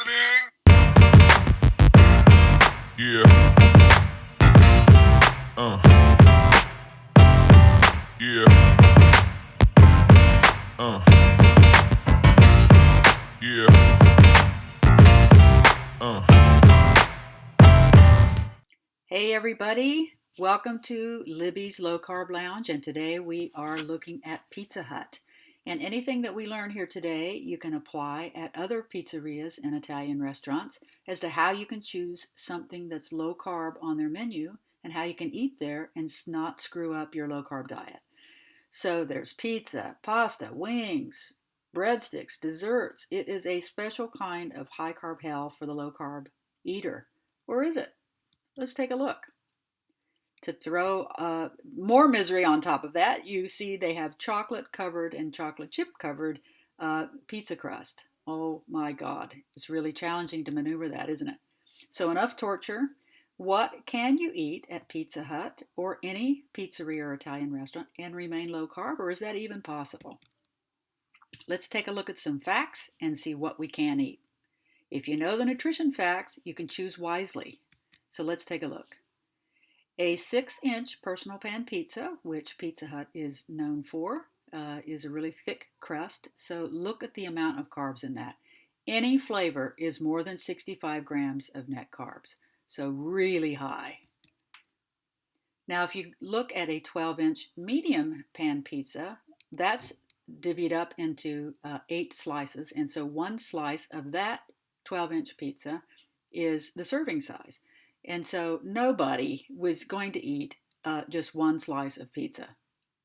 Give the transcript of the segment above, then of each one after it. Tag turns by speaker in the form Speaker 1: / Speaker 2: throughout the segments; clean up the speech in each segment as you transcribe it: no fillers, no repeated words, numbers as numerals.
Speaker 1: listening? Yeah. Yeah. Yeah.
Speaker 2: Hey everybody, welcome to Libby's Low Carb Lounge, and today we are looking at Pizza Hut. And anything that we learn here today, you can apply at other pizzerias and Italian restaurants as to how you can choose something that's low carb on their menu and how you can eat there and not screw up your low carb diet. So there's pizza, pasta, wings, breadsticks, desserts. It is a special kind of high carb hell for the low carb eater. Or is it? Let's take a look. To throw more misery on top of that, you see they have chocolate covered and chocolate chip covered pizza crust. Oh my God, it's really challenging to maneuver that, isn't it? So, enough torture. What can you eat at Pizza Hut or any pizzeria or Italian restaurant and remain low carb, or is that even possible? Let's take a look at some facts and see what we can eat. If you know the nutrition facts, you can choose wisely. So, let's take a look. A 6-inch personal pan pizza, which Pizza Hut is known for, is a really thick crust. So look at the amount of carbs in that. Any flavor is more than 65 grams of net carbs. So really high. Now, if you look at a 12-inch medium pan pizza, that's divvied up into 8 slices. And so one slice of that 12-inch pizza is the serving size. And so nobody was going to eat just one slice of pizza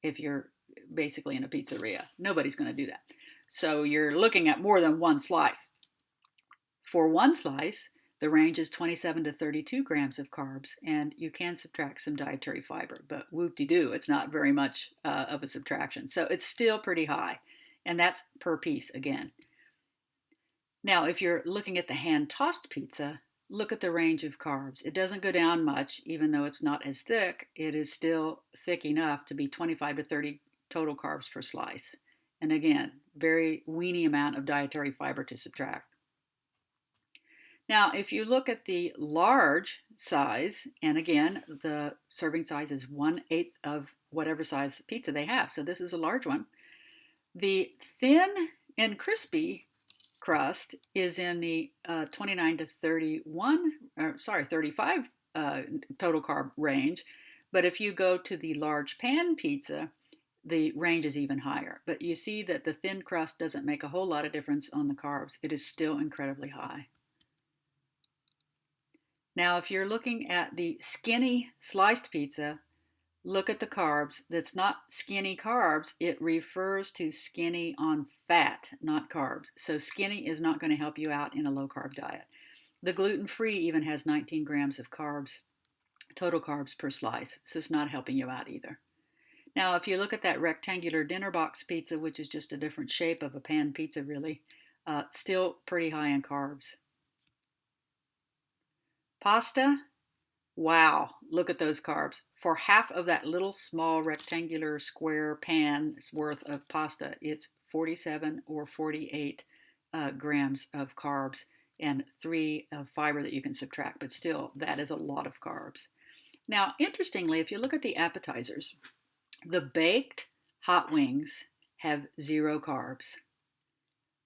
Speaker 2: if you're basically in a pizzeria. Nobody's going to do that. So you're looking at more than one slice. For one slice, the range is 27 to 32 grams of carbs, and you can subtract some dietary fiber, but whoop-de-doo, it's not very much of a subtraction. So it's still pretty high, and that's per piece again. Now, if you're looking at the hand-tossed pizza, look at the range of carbs. It doesn't go down much, even though it's not as thick. It is still thick enough to be 25 to 30 total carbs per slice. And again, very weeny amount of dietary fiber to subtract. Now, if you look at the large size, and again, the serving size is 1/8 of whatever size pizza they have. So this is a large one. The thin and crispy crust is in the 29 to 35 total carb range. But if you go to the large pan pizza, the range is even higher. But you see that the thin crust doesn't make a whole lot of difference on the carbs. It is still incredibly high. Now, if you're looking at the skinny sliced pizza, look at the carbs. That's not skinny carbs. It refers to skinny on fat, not carbs. So skinny is not going to help you out in a low carb diet. The gluten-free even has 19 grams of carbs, total carbs per slice. So it's not helping you out either. Now, if you look at that rectangular dinner box pizza, which is just a different shape of a pan pizza really, still pretty high in carbs. Pasta, wow, look at those carbs. For half of that little small rectangular square pan's worth of pasta, it's 47 or 48 grams of carbs and 3 of fiber that you can subtract. But still, that is a lot of carbs. Now, interestingly, if you look at the appetizers, the baked hot wings have 0 carbs.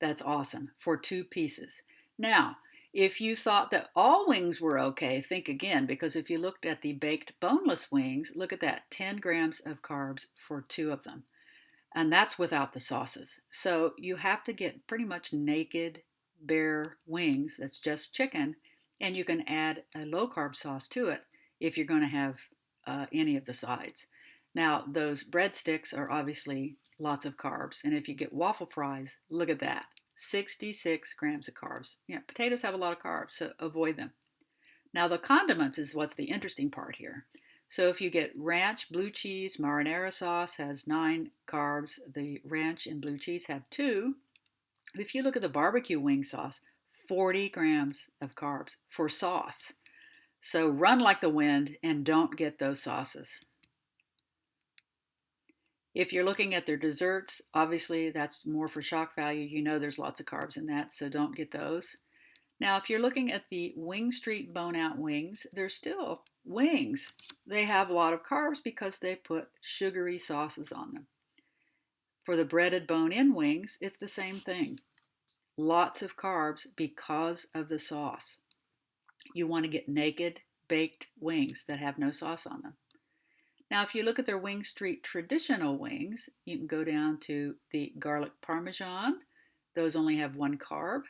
Speaker 2: That's awesome for 2 pieces. Now, if you thought that all wings were okay, think again, because if you looked at the baked boneless wings, look at that, 10 grams of carbs for 2 of them. And that's without the sauces. So you have to get pretty much naked, bare wings, that's just chicken, and you can add a low carb sauce to it if you're going to have any of the sides. Now, those breadsticks are obviously lots of carbs. And if you get waffle fries, look at that. 66 grams of carbs. Potatoes have a lot of carbs, so avoid them. Now, the condiments is what's the interesting part here. So if you get ranch, blue cheese, marinara sauce has 9 carbs. The ranch and blue cheese have 2. If you look at the barbecue wing sauce, 40 grams of carbs for sauce. So run like the wind and don't get those sauces. If you're looking at their desserts, obviously that's more for shock value. You know there's lots of carbs in that, so don't get those. Now, if you're looking at the Wing Street Bone Out wings, they're still wings. They have a lot of carbs because they put sugary sauces on them. For the breaded bone-in wings, it's the same thing. Lots of carbs because of the sauce. You want to get naked, baked wings that have no sauce on them. Now, if you look at their Wing Street traditional wings, you can go down to the garlic parmesan. Those only have one carb.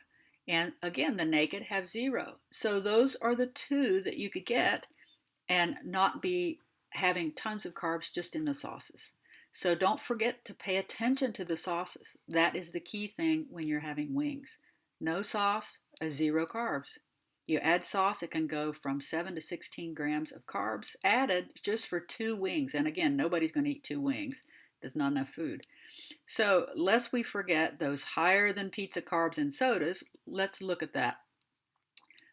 Speaker 2: And again, the naked have zero. So those are the two that you could get and not be having tons of carbs just in the sauces. So don't forget to pay attention to the sauces. That is the key thing when you're having wings. No sauce, zero carbs. You add sauce, it can go from 7 to 16 grams of carbs added just for two wings. And again, nobody's going to eat two wings. There's not enough food. So, lest we forget those higher than pizza carbs and sodas, let's look at that.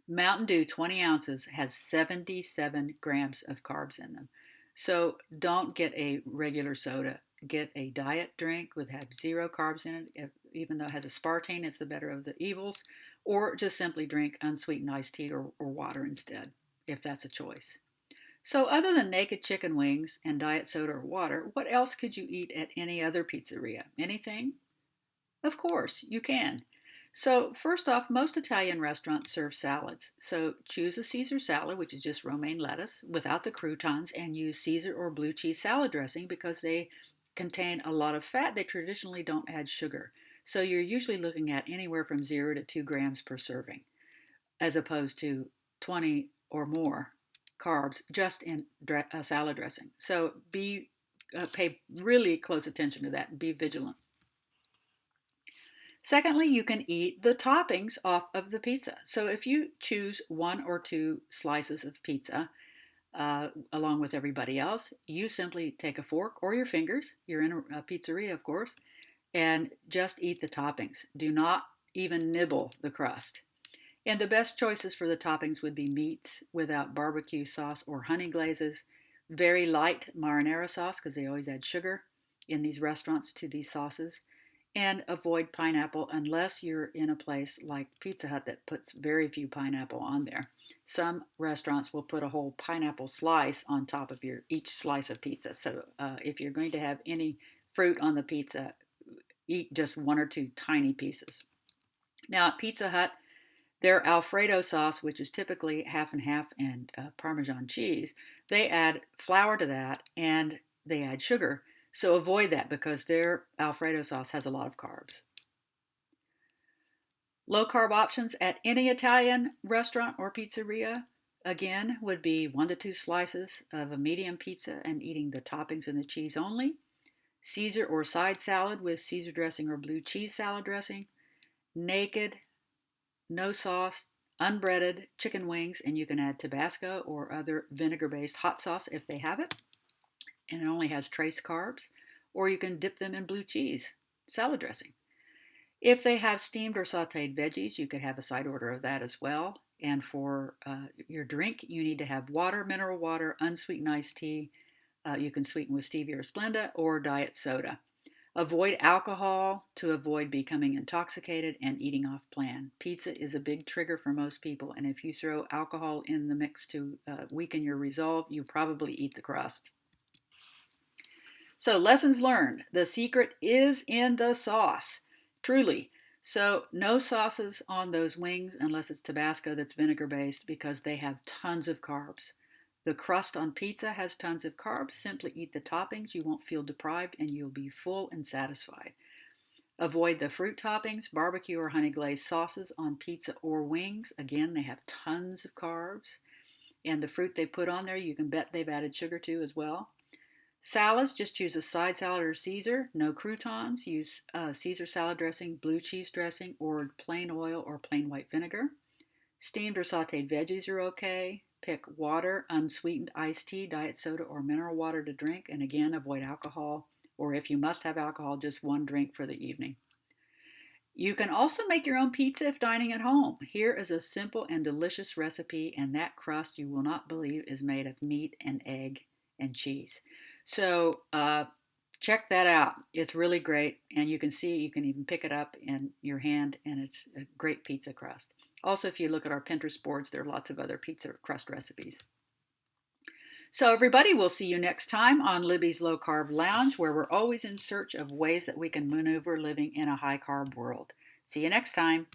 Speaker 2: Mountain Dew 20 ounces has 77 grams of carbs in them. So don't get a regular soda. Get a diet drink with have zero carbs in it. Even though it has aspartame, it's the better of the evils. Or just simply drink unsweetened iced tea or water instead, if that's a choice. So other than naked chicken wings and diet soda or water, what else could you eat at any other pizzeria? Anything? Of course, you can. So, first off, most Italian restaurants serve salads. So, choose a Caesar salad, which is just romaine lettuce, without the croutons, and use Caesar or blue cheese salad dressing because they contain a lot of fat. They traditionally don't add sugar. So, you're usually looking at anywhere from 0 to 2 grams per serving, as opposed to 20 or more carbs just in salad dressing. So, pay really close attention to that and be vigilant. Secondly, you can eat the toppings off of the pizza. So if you choose one or two slices of pizza along with everybody else, you simply take a fork or your fingers, you're in a pizzeria, of course, and just eat the toppings. Do not even nibble the crust. And the best choices for the toppings would be meats without barbecue sauce or honey glazes, very light marinara sauce because they always add sugar in these restaurants to these sauces, and avoid pineapple unless you're in a place like Pizza Hut that puts very few pineapple on there. Some restaurants will put a whole pineapple slice on top of your each slice of pizza. So if you're going to have any fruit on the pizza, eat just one or two tiny pieces. Now at Pizza Hut, their Alfredo sauce, which is typically half and half and Parmesan cheese, they add flour to that and they add sugar. So avoid that because their Alfredo sauce has a lot of carbs. Low carb options at any Italian restaurant or pizzeria, again, would be 1 to 2 slices of a medium pizza and eating the toppings and the cheese only. Caesar or side salad with Caesar dressing or blue cheese salad dressing. Naked, no sauce, unbreaded chicken wings, and you can add Tabasco or other vinegar-based hot sauce if they have it, and it only has trace carbs, or you can dip them in blue cheese salad dressing. If they have steamed or sauteed veggies, you could have a side order of that as well. And for your drink, you need to have water, mineral water, unsweetened iced tea. You can sweeten with stevia or Splenda or diet soda. Avoid alcohol to avoid becoming intoxicated and eating off plan. Pizza is a big trigger for most people, and if you throw alcohol in the mix to weaken your resolve, you probably eat the crust. So, lessons learned. The secret is in the sauce. Truly. So, no sauces on those wings unless it's Tabasco that's vinegar based because they have tons of carbs. The crust on pizza has tons of carbs. Simply eat the toppings. You won't feel deprived and you'll be full and satisfied. Avoid the fruit toppings, barbecue or honey glazed sauces on pizza or wings. Again, they have tons of carbs. And the fruit they put on there, you can bet they've added sugar to as well. Salads, just choose a side salad or Caesar. No croutons. Use Caesar salad dressing, blue cheese dressing, or plain oil or plain white vinegar. Steamed or sauteed veggies are okay. Pick water, unsweetened iced tea, diet soda, or mineral water to drink. And again, avoid alcohol. Or if you must have alcohol, just one drink for the evening. You can also make your own pizza if dining at home. Here is a simple and delicious recipe, and that crust you will not believe is made of meat and egg and cheese. So check that out. It's really great, and you can see you can even pick it up in your hand, and it's a great pizza crust. Also, if you look at our Pinterest boards, there are lots of other pizza crust recipes. So, everybody, we'll see you next time on Libby's Low Carb Lounge, where we're always in search of ways that we can maneuver living in a high carb world. See you next time.